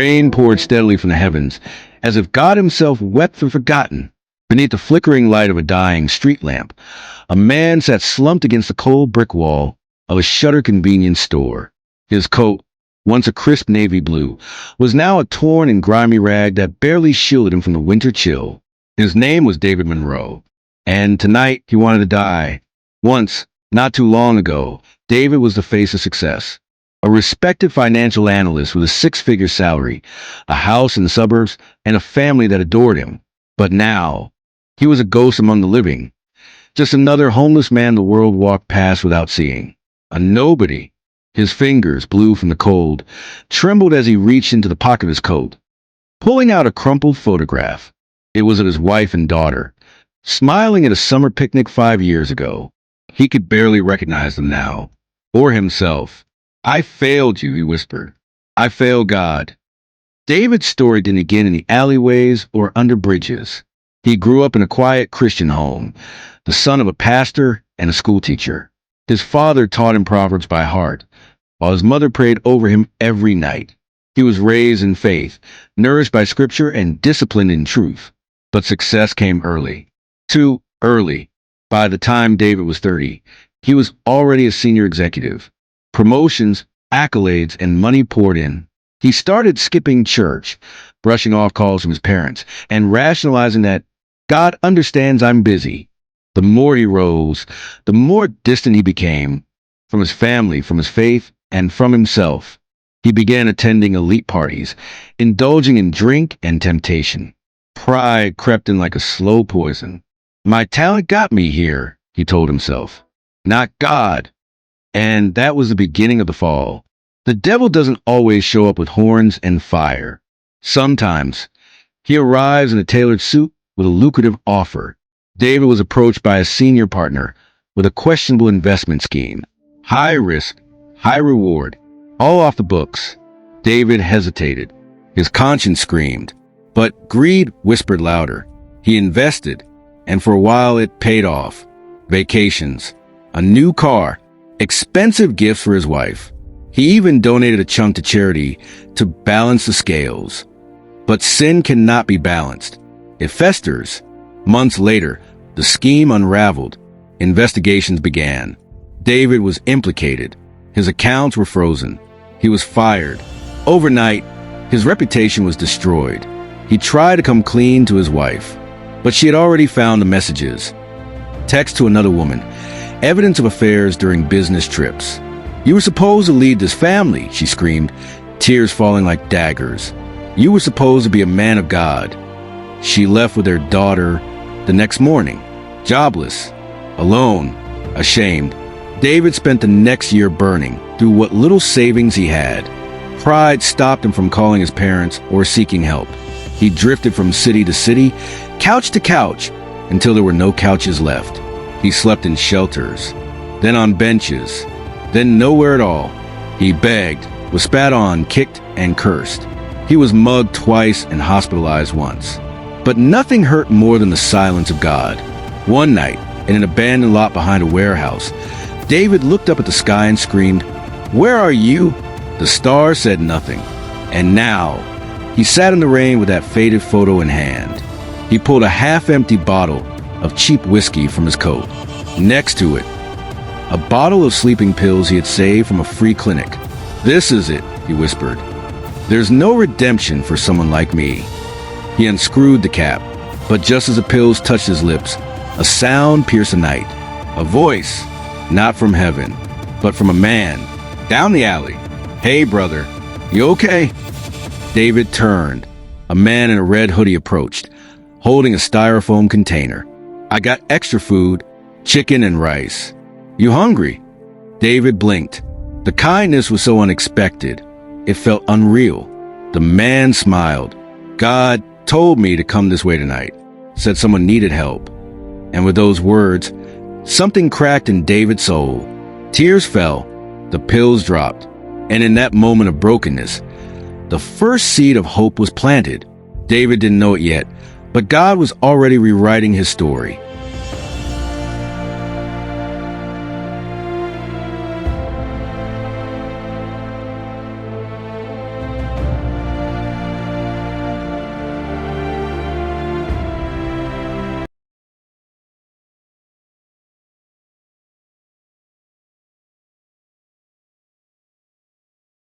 Rain poured steadily from the heavens, as if God himself wept and forgotten. Beneath the flickering light of a dying street lamp, a man sat slumped against the cold brick wall of a shuttered convenience store. His coat, once a crisp navy blue, was now a torn and grimy rag that barely shielded him from the winter chill. His name was David Monroe, and tonight he wanted to die. Once, not too long ago, David was the face of success. A respected financial analyst with a six-figure salary, a house in the suburbs, and a family that adored him. But now, he was a ghost among the living. Just another homeless man the world walked past without seeing. A nobody. His fingers, blue from the cold, trembled as he reached into the pocket of his coat, pulling out a crumpled photograph. It was of his wife and daughter, smiling at a summer picnic 5 years ago. He could barely recognize them now, or himself. "I failed you," he whispered. "I failed God." David's story didn't begin in the alleyways or under bridges. He grew up in a quiet Christian home, the son of a pastor and a schoolteacher. His father taught him Proverbs by heart, while his mother prayed over him every night. He was raised in faith, nourished by scripture and disciplined in truth. But success came early. Too early. By the time David was 30, he was already a senior executive. Promotions, accolades, and money poured in. He started skipping church, brushing off calls from his parents, and rationalizing that God understands I'm busy. The more he rose, the more distant he became from his family, from his faith, and from himself. He began attending elite parties, indulging in drink and temptation. Pride crept in like a slow poison. "My talent got me here," he told himself, "not God." And that was the beginning of the fall. The devil doesn't always show up with horns and fire. Sometimes he arrives in a tailored suit with a lucrative offer. David was approached by a senior partner with a questionable investment scheme. High risk, high reward, all off the books. David hesitated. His conscience screamed, but greed whispered louder. He invested, and for a while it paid off. Vacations, a new car, expensive gifts for his wife. He even donated a chunk to charity to balance the scales. But sin cannot be balanced. It festers. Months later, the scheme unraveled. Investigations began. David was implicated. His accounts were frozen. He was fired. Overnight, his reputation was destroyed. He tried to come clean to his wife, but she had already found the messages. Text to another woman. Evidence of affairs during business trips. "You were supposed to lead this family," she screamed, tears falling like daggers. "You were supposed to be a man of God." She left with their daughter the next morning, jobless, alone, ashamed. David spent the next year burning through what little savings he had. Pride stopped him from calling his parents or seeking help. He drifted from city to city, couch to couch, until there were no couches left. He slept in shelters, then on benches, then nowhere at all. He begged, was spat on, kicked, and cursed. He was mugged twice and hospitalized once. But nothing hurt more than the silence of God. One night, in an abandoned lot behind a warehouse, David looked up at the sky and screamed, "Where are you?" The stars said nothing. And now, he sat in the rain with that faded photo in hand. He pulled a half-empty bottle of cheap whiskey from his coat. Next to it, a bottle of sleeping pills he had saved from a free clinic. "This is it," he whispered. "There's no redemption for someone like me." He unscrewed the cap, but just as the pills touched his lips, a sound pierced the night. A voice, not from heaven, but from a man, down the alley. "Hey, brother, you okay?" David turned. A man in a red hoodie approached, holding a styrofoam container. "I got extra food, chicken and rice. You hungry?" David blinked. The kindness was so unexpected. It felt unreal. The man smiled. "God told me to come this way tonight. Said someone needed help." And with those words, something cracked in David's soul. Tears fell. The pills dropped. And in that moment of brokenness, the first seed of hope was planted. David didn't know it yet, but God was already rewriting his story.